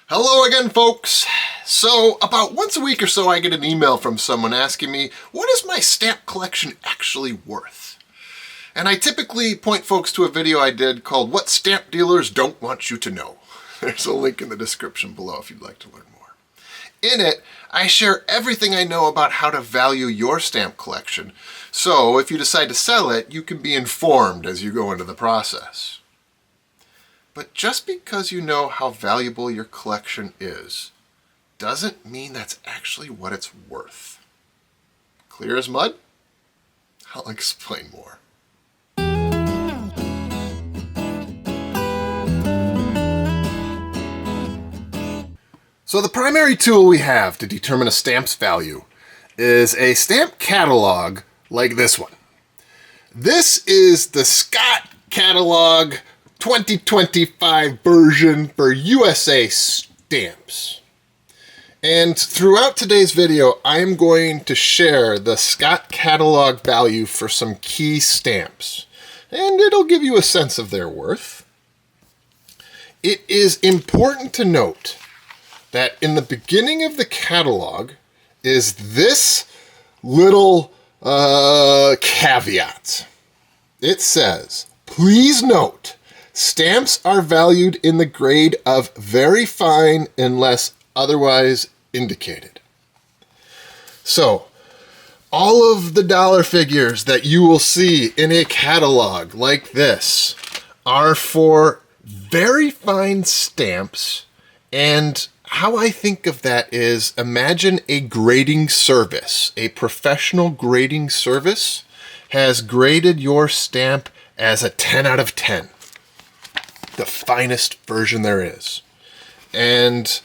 Hello again, folks. So about once a week or so I get an email from someone asking me, what is my stamp collection actually worth? And I typically point folks to a video I did called What Stamp Dealers Don't Want You to Know. There's a link in the description below if you'd like to learn more. In it, I share everything I know about how to value your stamp collection, so if you decide to sell it, you can be informed as you go into the process. But just because you know how valuable your collection is, doesn't mean that's actually what it's worth. Clear as mud? I'll explain more. So the primary tool we have to determine a stamp's value is a stamp catalog like this one. This is the Scott Catalogue 2025 version for USA stamps. And throughout today's video, I'm going to share the Scott Catalogue value for some key stamps, and it'll give you a sense of their worth. It is important to note that in the beginning of the catalog is this little caveat. It says, please note, stamps are valued in the grade of very fine unless otherwise indicated. So, all of the dollar figures that you will see in a catalog like this are for very fine stamps, and how I think of that is, imagine a grading service. A professional grading service has graded your stamp as a 10 out of 10. The finest version there is. And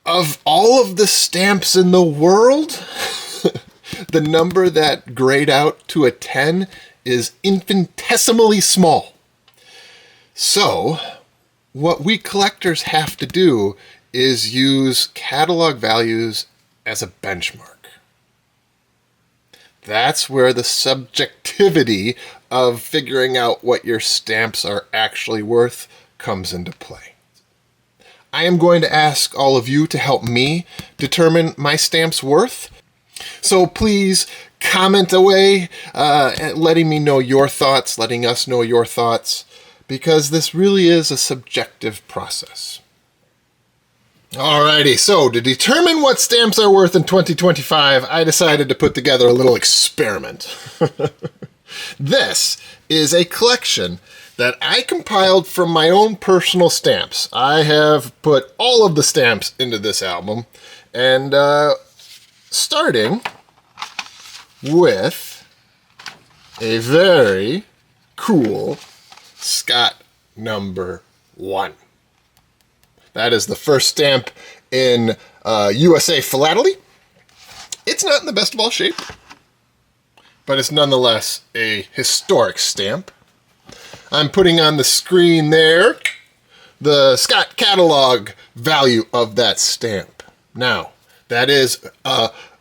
of all of the stamps in the world, the number that grade out to a 10 is infinitesimally small. So, what we collectors have to do is use catalog values as a benchmark. That's where the subjectivity of figuring out what your stamps are actually worth comes into play. I am going to ask all of you to help me determine my stamp's worth. So please comment away, letting me know your thoughts, letting us know your thoughts, because this really is a subjective process. Alrighty, so to determine what stamps are worth in 2025, I decided to put together a little experiment. This is a collection that I compiled from my own personal stamps. I have put all of the stamps into this album, and starting with a very cool Scott number 1. That is the first stamp in USA philately. It's not in the best of all shape, but it's nonetheless a historic stamp. I'm putting on the screen there the Scott Catalog value of that stamp. Now, that is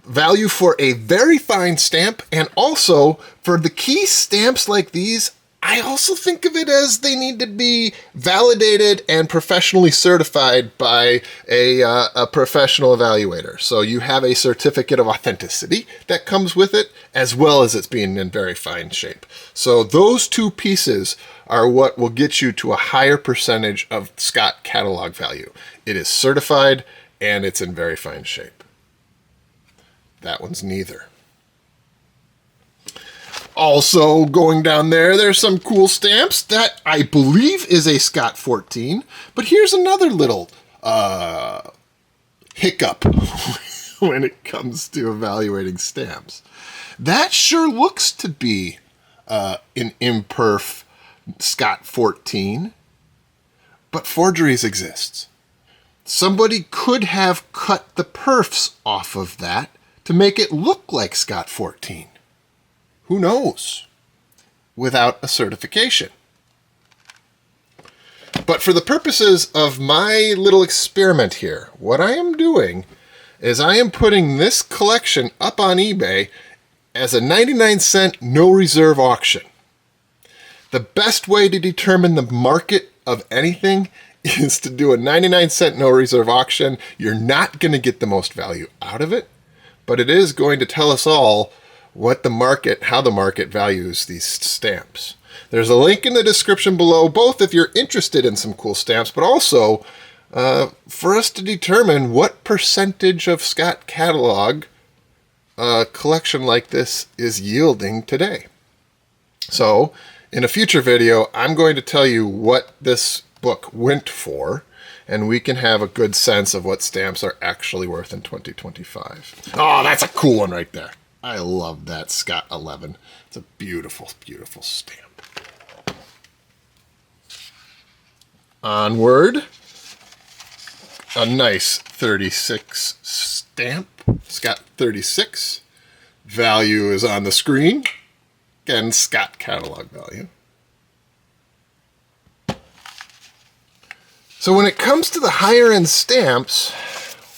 value for a very fine stamp, and also for the key stamps like these, I also think of it as they need to be validated and professionally certified by a professional evaluator. So you have a certificate of authenticity that comes with it, as well as it's being in very fine shape. So those two pieces are what will get you to a higher percentage of Scott Catalog value. It is certified and it's in very fine shape. That one's neither. Also going down there, there's some cool stamps. That I believe is a Scott 14. But here's another little hiccup when it comes to evaluating stamps. That sure looks to be an imperf Scott 14, but forgeries exist. Somebody could have cut the perfs off of that to make it look like Scott 14. Who knows? Without a certification. But for the purposes of my little experiment here, what I am doing is I am putting this collection up on eBay as a 99-cent no reserve auction. The best way to determine the market of anything is to do a 99-cent no reserve auction. You're not going to get the most value out of it, but it is going to tell us all what the market, how the market values these stamps. There's a link in the description below, both if you're interested in some cool stamps, but also for us to determine what percentage of Scott Catalogue a collection like this is yielding today. So in a future video, I'm going to tell you what this book went for, and we can have a good sense of what stamps are actually worth in 2025. Oh, that's a cool one right there. I love that Scott 11. It's a beautiful, beautiful stamp. Onward. A nice 36 stamp. Scott 36. Value is on the screen. Again, Scott Catalogue value. So when it comes to the higher end stamps,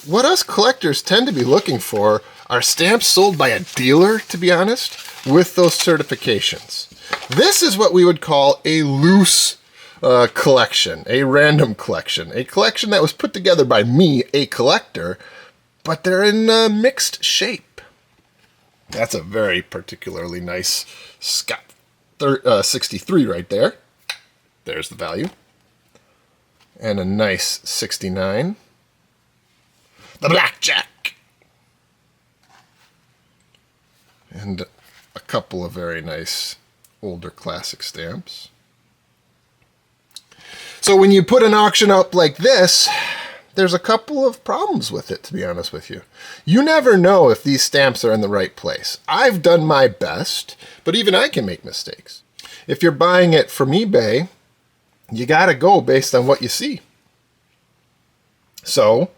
what us collectors tend to be looking for are stamps sold by a dealer, to be honest, with those certifications. This is what we would call a loose collection, a random collection, a collection that was put together by me, a collector, but they're in mixed shape. That's a very particularly nice Scott 63 right there. There's the value. And a nice 69. The Blackjack. And a couple of very nice older classic stamps. So when you put an auction up like this, there's a couple of problems with it, to be honest with you. You never know if these stamps are in the right place. I've done my best, but even I can make mistakes. If you're buying it from eBay, you gotta go based on what you see. So,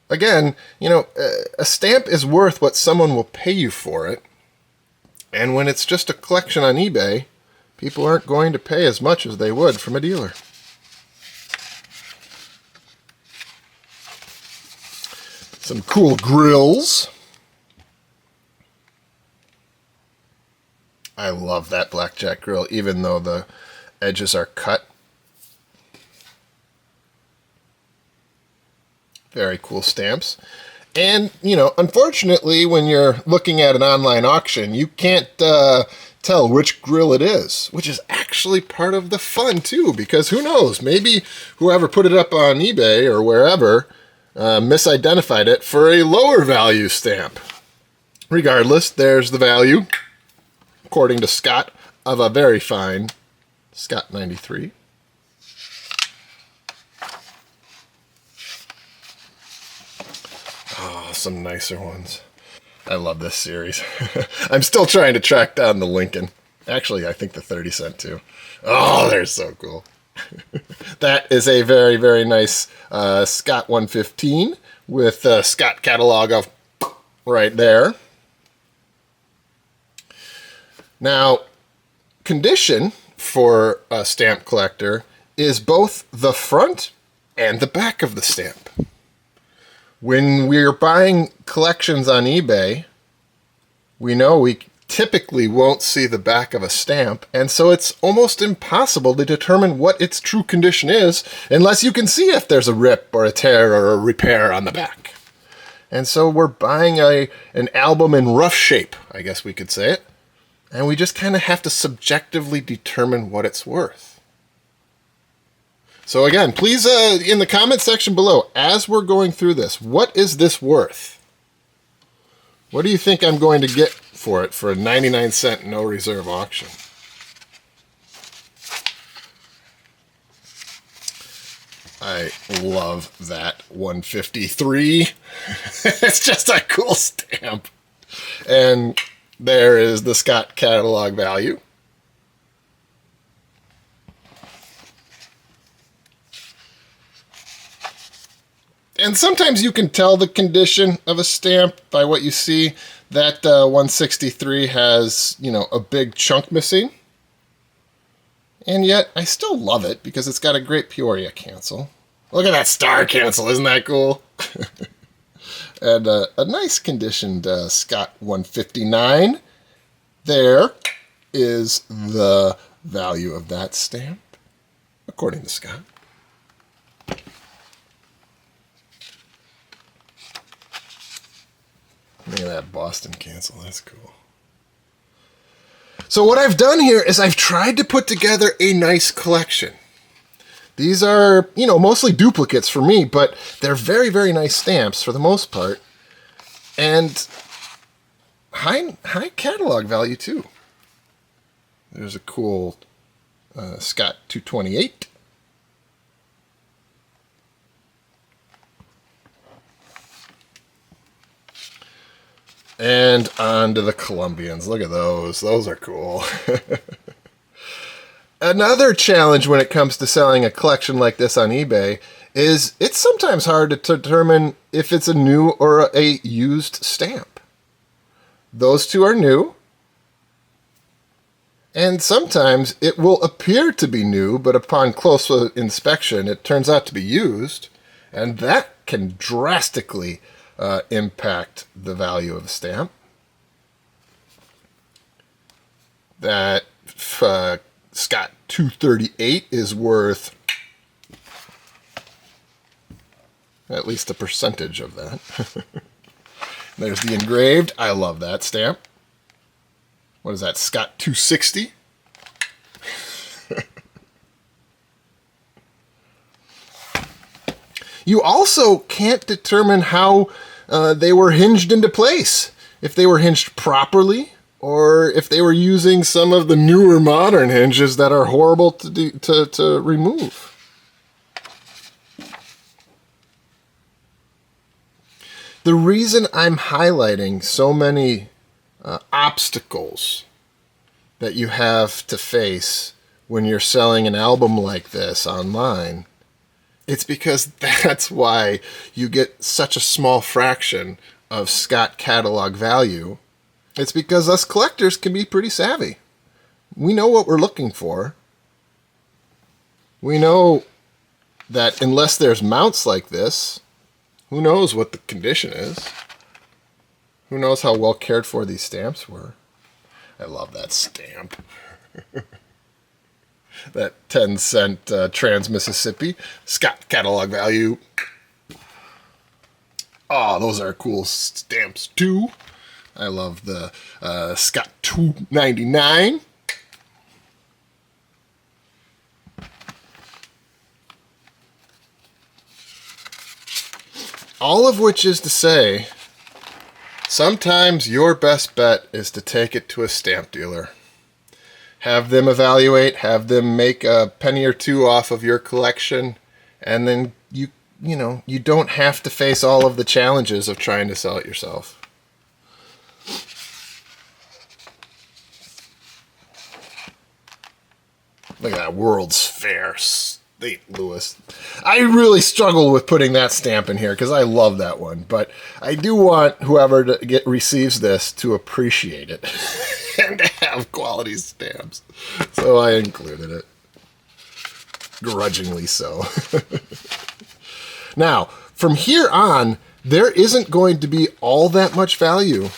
again, you know, a stamp is worth what someone will pay you for it. And when it's just a collection on eBay, people aren't going to pay as much as they would from a dealer. Some cool grills. I love that Blackjack grill, even though the edges are cut. Very cool stamps. And, you know, unfortunately, when you're looking at an online auction, you can't tell which grill it is, which is actually part of the fun, too, because who knows? Maybe whoever put it up on eBay or wherever misidentified it for a lower value stamp. Regardless, there's the value, according to Scott, of a very fine Scott 93. Oh, some nicer ones. I love this series. I'm still trying to track down the Lincoln. Actually, I think the 30-cent too. Oh, they're so cool. That is a very, very nice Scott 115 with Scott Catalogue of right there. Now, condition for a stamp collector is both the front and the back of the stamp. When we're buying collections on eBay, we know we typically won't see the back of a stamp, and so it's almost impossible to determine what its true condition is unless you can see if there's a rip or a tear or a repair on the back. And so we're buying an album in rough shape, I guess we could say it, and we just kind of have to subjectively determine what it's worth. So again, please, in the comment section below, as we're going through this, what is this worth? What do you think I'm going to get for it for a 99-cent no reserve auction? I love that 153. It's just a cool stamp. And there is the Scott Catalogue value. And sometimes you can tell the condition of a stamp by what you see. That 163 has, you know, a big chunk missing. And yet, I still love it because it's got a great Peoria cancel. Look at that star cancel, isn't that cool? And a nice conditioned Scott 159. There is the value of that stamp, according to Scott. that Boston cancel. That's cool. So what I've done here is I've tried to put together a nice collection. These are, mostly duplicates for me, but they're very, very nice stamps for the most part. And high catalog value, too. There's a cool Scott 228. And on to the Colombians. Look at those. Those are cool. Another challenge when it comes to selling a collection like this on eBay is it's sometimes hard to determine if it's a new or a used stamp. Those two are new. And sometimes it will appear to be new, but upon close inspection, it turns out to be used. And that can drastically impact the value of a stamp. That Scott 238 is worth at least a percentage of that. There's the engraved. I love that stamp. What is that, Scott 260? You also can't determine how they were hinged into place. If they were hinged properly, or if they were using some of the newer modern hinges that are horrible to remove. The reason I'm highlighting so many obstacles that you have to face when you're selling an album like this online, it's because that's why you get such a small fraction of Scott catalog value. It's because us collectors can be pretty savvy. We know what we're looking for. We know that unless there's mounts like this, who knows what the condition is? Who knows how well cared for these stamps were? I love that stamp. That 10-cent Trans-Mississippi. Scott catalog value. Oh, those are cool stamps too. I love the Scott 299. All of which is to say, sometimes your best bet is to take it to a stamp dealer. Have them evaluate, have them make a penny or two off of your collection, and then you don't have to face all of the challenges of trying to sell it yourself. Look at that World's Fair, St. Louis. I really struggle with putting that stamp in here because I love that one, but I do want whoever receives this to appreciate it and to have quality stamps. So I included it. Grudgingly so. Now, from here on, there isn't going to be all that much value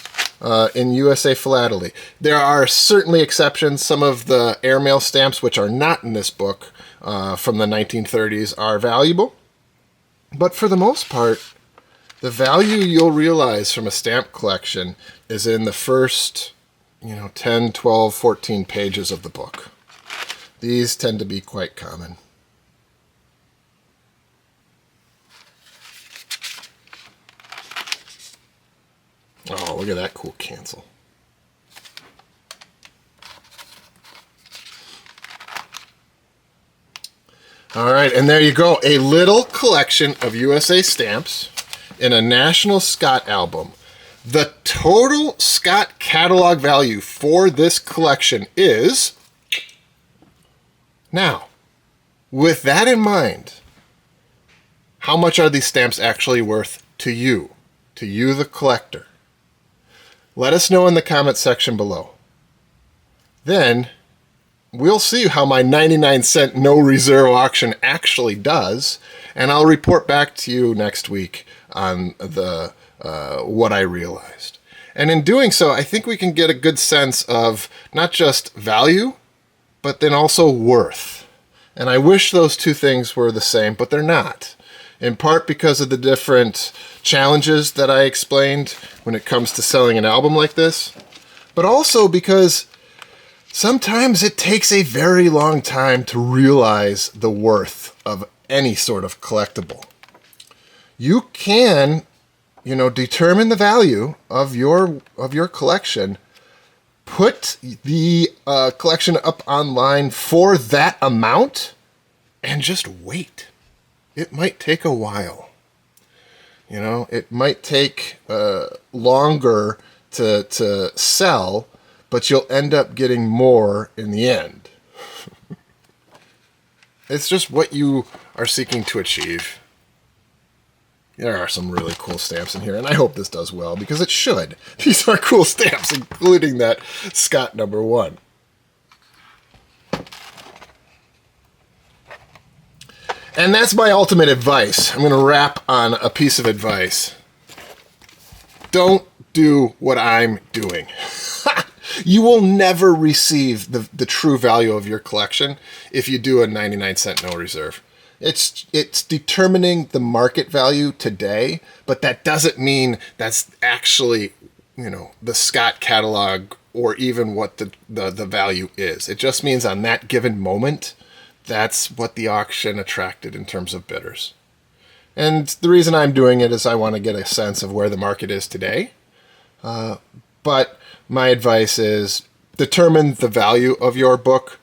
in USA Philately. There are certainly exceptions. Some of the airmail stamps, which are not in this book from the 1930s, are valuable. But for the most part, the value you'll realize from a stamp collection is in the first 10, 12, 14 pages of the book. These tend to be quite common. Oh, look at that cool cancel. All right, and there you go. A little collection of USA stamps in a National Scott album. The total Scott catalog value for this collection is... Now, with that in mind, how much are these stamps actually worth to you the collector? Let us know in the comment section below. Then we'll see how my 99-cent no reserve auction actually does, and I'll report back to you next week on the what I realized. And in doing so, I think we can get a good sense of not just value, but then also worth. And I wish those two things were the same, but they're not. in part because of the different challenges that I explained when it comes to selling an album like this, but also because sometimes it takes a very long time to realize the worth of any sort of collectible. You can, determine the value of your collection, put the collection up online for that amount, and just wait. It might take a while. It might take longer to sell, but you'll end up getting more in the end. It's just what you are seeking to achieve. There are some really cool stamps in here, and I hope this does well, because it should. These are cool stamps, including that Scott #1. And that's my ultimate advice. I'm going to wrap on a piece of advice. Don't do what I'm doing. You will never receive the true value of your collection if you do a 99-cent no reserve. It's determining the market value today, but that doesn't mean that's actually, the Scott catalog or even what the value is. It just means on that given moment, that's what the auction attracted in terms of bidders. And the reason I'm doing it is I want to get a sense of where the market is today. But my advice is determine the value of your book.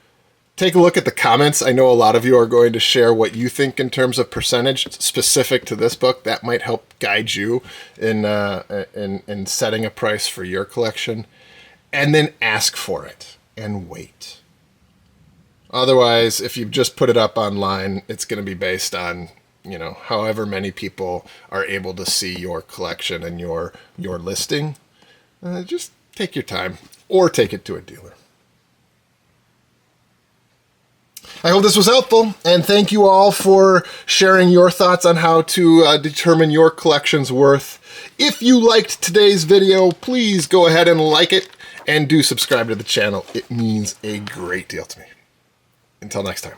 Take a look at the comments. I know a lot of you are going to share what you think in terms of percentage specific to this book. That might help guide you in setting a price for your collection. And then ask for it and wait. Otherwise, if you just put it up online, it's going to be based on, however many people are able to see your collection and your listing. Just take your time or take it to a dealer. I hope this was helpful, and thank you all for sharing your thoughts on how to determine your collection's worth. If you liked today's video, please go ahead and like it, and do subscribe to the channel. It means a great deal to me. Until next time.